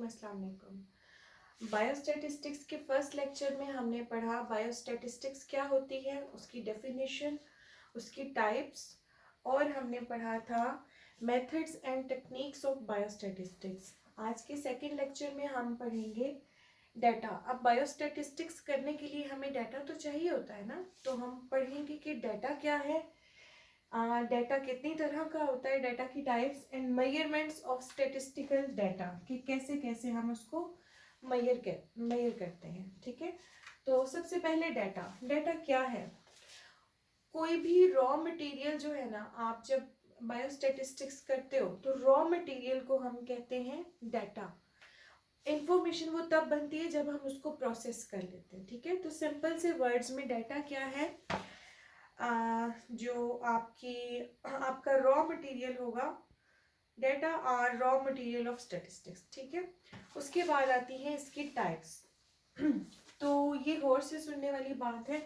अस्सलाम वालेकुम। बायोस्टैटिस्टिक्स के फर्स्ट लेक्चर में हमने पढ़ा बायोस्टैटिस्टिक्स क्या होती है, उसकी डेफिनेशन, उसकी टाइप्स, और हमने पढ़ा था methods and techniques of biostatistics. आज के सेकंड लेक्चर में हम पढ़ेंगे डाटा। अब बायोस्टैटिस्टिक्स करने के लिए हमें डाटा तो चाहिए होता है ना, तो हम पढ़ेंगे कि डाटा क्या है, डाटा कितनी तरह का होता है, डाटा की types and measurements of statistical data, कि कैसे कैसे हम उसको मेजर करते हैं। ठीक है, तो सबसे पहले डाटा क्या है। कोई भी रॉ मटेरियल जो है ना, आप जब बायोस्टैटिस्टिक्स करते हो तो रॉ मटेरियल को हम कहते हैं डाटा। इंफॉर्मेशन वो तब बनती है जब हम उसको प्रोसेस कर लेते हैं। ठीक है, तो सिंपल से वर्ड्स में डाटा क्या है, जो आपका रॉ मटेरियल होगा, data are raw material of statistics. ठीक है, उसके बाद आती है इसकी टाइप्स। तो ये गौर से सुनने वाली बात है।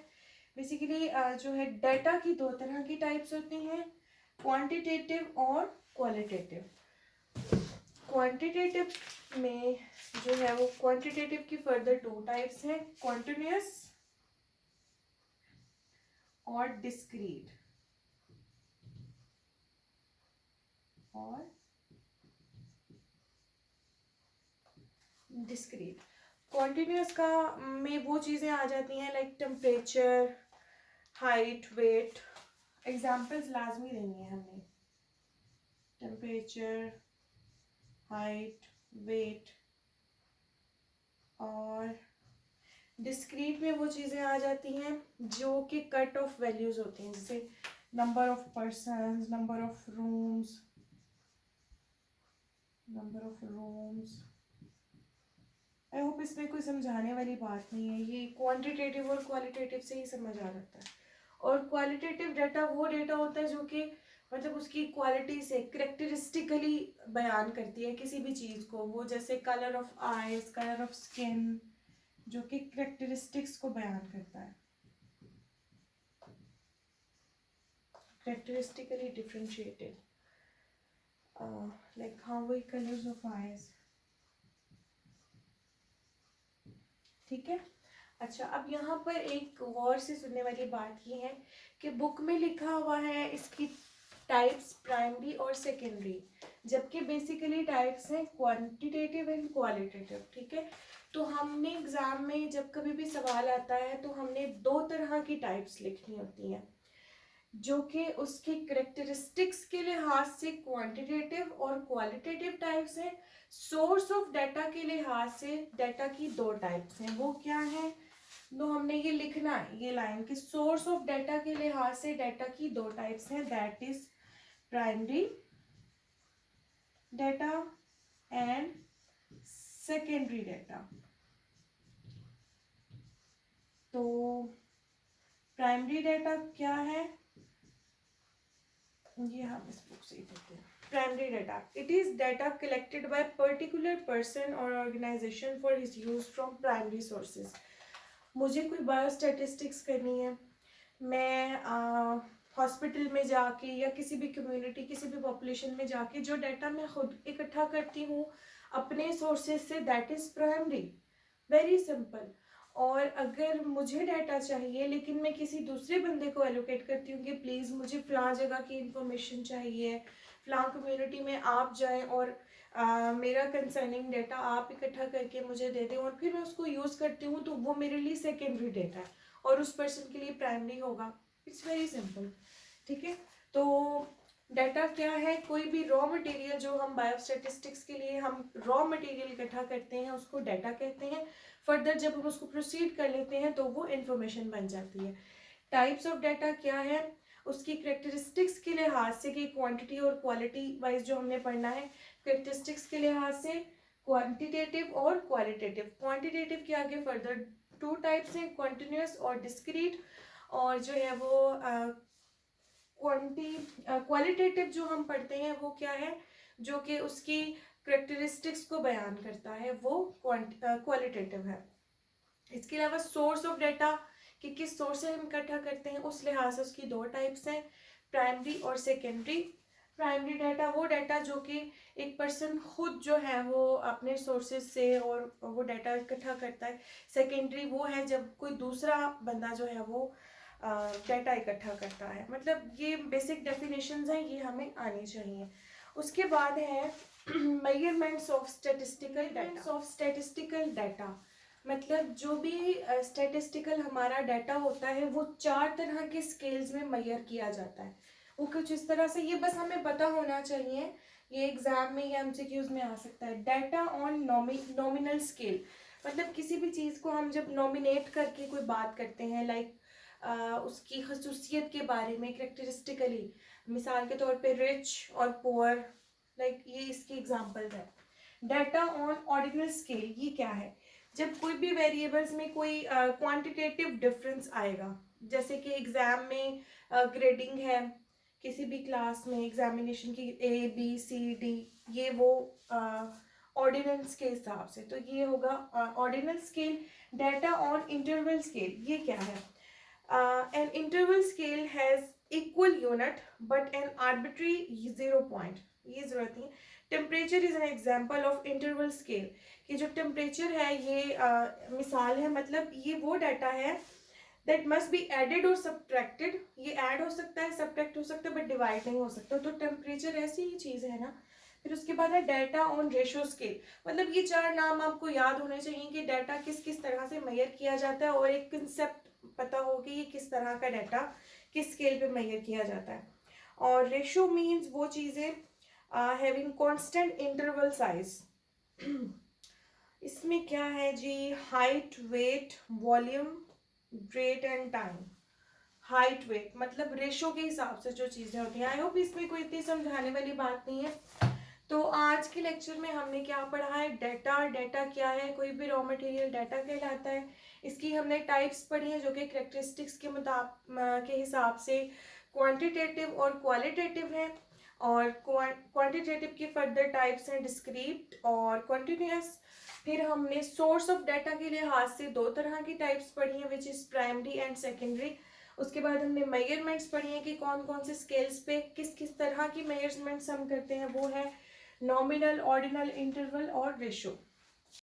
बेसिकली जो है डाटा की दो तरह की टाइप्स होती हैं, क्वांटिटेटिव और क्वालिटेटिव। क्वांटिटेटिव में जो है वो क्वांटिटेटिव की फर्दर टू टाइप्स हैं, कॉन्टिन्यूअस और डिस्क्रीट। और डिस्क्रीट कॉन्टिन्यूअस का में वो चीज़ें आ जाती हैं like temperature, height, weight. Examples लाजमी देंगे हमने, टेम्परेचर, हाइट, वेट। और डिस्क्रीट में वो चीज़ें आ जाती हैं जो कि कट ऑफ वैल्यूज होती हैं, जैसे number of persons, number of rooms. I hope इसमें कोई समझाने वाली बात नहीं है, ये क्वांटिटेटिव और क्वालिटेटिव से ही समझ आ जाता है। और क्वालिटेटिव डाटा वो डेटा होता है जो कि मतलब उसकी क्वालिटी से करेक्टरिस्टिकली बयान करती है किसी भी चीज़ को, वो जैसे colour of eyes, colour of skin, जो कि करेक्टरिस्टिक्स को बयान करता है, characteristically differentiated, like how we colours of eyes. ठीक है, अच्छा अब यहाँ पर एक गौर से सुनने वाली बात ये है कि बुक में लिखा हुआ है इसकी टाइप्स प्राइमरी और सेकेंडरी, जबकि बेसिकली टाइप्स हैं क्वांटिटेटिव एंड क्वालिटेटिव। ठीक है, तो हमने एग्जाम में जब कभी भी सवाल आता है तो हमने दो तरह की टाइप्स लिखनी होती हैं, जो कि उसकी करेक्टरिस्टिक्स के लिहाज से क्वांटिटेटिव और क्वालिटेटिव टाइप्स हैं। सोर्स ऑफ डाटा के लिहाज से डाटा की दो टाइप्स हैं, वो क्या है, तो हमने ये लिखना है ये लाइन कि सोर्स ऑफ डाटा के लिहाज से डाटा की दो टाइप्स हैं, that is primary data and secondary data. तो प्राइमरी डाटा क्या है, ये हम इस बुक से ही देखते हैं। Primary data, it is data collected by particular person और organisation for his use from primary sources. मुझे कोई बायोस्टैटिस्टिक्स करनी है, मैं हॉस्पिटल में जाके या किसी भी कम्युनिटी, किसी भी पॉपुलेशन में जाके जो डाटा मैं खुद इकट्ठा करती हूँ अपने सोर्सेज से, that is primary, very simple. और अगर मुझे डाटा चाहिए लेकिन मैं किसी दूसरे बंदे को एलोकेट करती हूँ कि प्लीज़ मुझे फ़लाँ जगह की इंफॉर्मेशन चाहिए, फ़लाँ कम्युनिटी में आप जाएं और मेरा कंसर्निंग डाटा आप इकट्ठा करके मुझे दे दें और फिर मैं उसको यूज़ करती हूँ, तो वो मेरे लिए सेकेंडरी डाटा है और उस पर्सन के लिए प्राइमरी होगा। It's very simple. ठीक है, तो डाटा क्या है, कोई भी रॉ मटेरियल जो हम बायोस्टैटिस्टिक्स के लिए हम रॉ मटेरियल इकट्ठा करते हैं उसको डाटा कहते हैं। फर्दर जब हम उसको प्रोसीड कर लेते हैं तो वो इंफॉर्मेशन बन जाती है। टाइप्स ऑफ डाटा क्या है, उसकी करेक्टरिस्टिक्स के लिहाज से कि क्वांटिटी और क्वालिटी वाइज जो हमने पढ़ना है, करेक्टरिस्टिक्स के लिहाज से क्वांटिटेटिव और क्वालिटेटिव। क्वांटिटेटिव के आगे फर्दर टू टाइप्स हैं, कॉन्टिन्यूस और डिस्क्रीट। और जो है वो क्वालिटेटिव जो हम पढ़ते हैं वो क्या है, जो कि उसकी करेक्टरिस्टिक्स को बयान करता है, वो क्वालिटेटिव है। इसके अलावा सोर्स ऑफ डाटा कि किस सोर्स से हम इकट्ठा करते हैं, उस लिहाज से उसकी दो टाइप्स हैं, प्राइमरी और सेकेंडरी। प्राइमरी डाटा वो डाटा जो कि एक पर्सन खुद जो है वो अपने सोर्सेज से और वो डाटा इकट्ठा करता है। सेकेंडरी वो है जब कोई दूसरा बंदा जो है वो डाटा इकट्ठा करता है। मतलब ये बेसिक डेफिनेशंस हैं, ये हमें आनी चाहिए। उसके बाद है मेजरमेंट्स ऑफ स्टैटिस्टिकल डाटा। मतलब जो भी स्टैटिस्टिकल हमारा डाटा होता है वो 4 तरह के स्केल्स में मेजर किया जाता है। वो कुछ इस तरह से, ये बस हमें पता होना चाहिए, ये एग्जाम में या एमसीक्यूज में आ सकता है। डाटा ऑन नॉमिनल स्केल, मतलब किसी भी चीज़ को हम जब नॉमिनेट करके कोई बात करते हैं, लाइक उसकी खसूसियत के बारे में, करेक्टरिस्टिकली, मिसाल के तौर पे रिच और पुअर, लाइक ये इसकी एग्जांपल्स है। डाटा ऑन ऑर्डिनल स्केल, ये क्या है? जब कोई भी वेरिएबल्स में कोई क्वांटिटेटिव डिफरेंस आएगा, जैसे कि एग्जाम में ग्रेडिंग है किसी भी क्लास में, एग्जामिनेशन की ABCD, ये वो ऑर्डिनल्स के हिसाब से, तो ये होगा ordinal scale. Data on interval scale, ये क्या है? An interval scale has equal unit but an arbitrary 0 point, ये जरूरत नहीं। Temperature is an example of interval scale, कि जो टेम्परेचर है ये मिसाल है, मतलब ये वो डाटा है दैट मस्ट बी एडेड और सब्ट्रैक्टेड, ये ऐड हो सकता है, सब्ट्रैक्ट हो सकता है, बट डिवाइड नहीं हो सकता। तो टेम्परेचर ऐसी ही चीज़ है ना। फिर उसके बाद है डाटा ऑन रेशो स्केल, मतलब ये 4 नाम आपको याद होने चाहिए कि डाटा किस किस तरह से मेजर किया जाता है, और एक कंसेप्ट पता हो कि ये किस तरह का डाटा किस स्केल पे मेजर किया जाता है। और रेशो मीन्स वो चीज़ें हैविंग कांस्टेंट इंटरवल साइज। इसमें क्या है जी? Height, weight, volume, rate and time. Height, weight मतलब रेशो के हिसाब से जो चीज़ें होती हैं। आई होप इसमें कोई इतनी समझाने वाली बात नहीं है। तो आज के लेक्चर में हमने क्या पढ़ा है? डाटा। डाटा क्या है? कोई भी रॉ मटेरियल डाटा कहलाता है। इसकी हमने टाइप्स पढ़ी है जो कि करेक्टरिस्टिक्स के हिसाब से क्वांटिटेटिव और क्वालिटेटिव है। और क्वांटिटेटिव की फर्दर टाइप्स हैं डिस्क्रीट और कंटिन्यूअस। फिर हमने सोर्स ऑफ डाटा के लिहाज से 2 तरह की टाइप्स पढ़ी हैं, which is primary and secondary. उसके बाद हमने मेजरमेंट्स पढ़ी हैं कि कौन कौन से स्केल्स पे किस किस तरह की मेजरमेंट्स हम करते हैं, वो है नॉमिनल, ऑर्डिनल, इंटरवल और रेशो।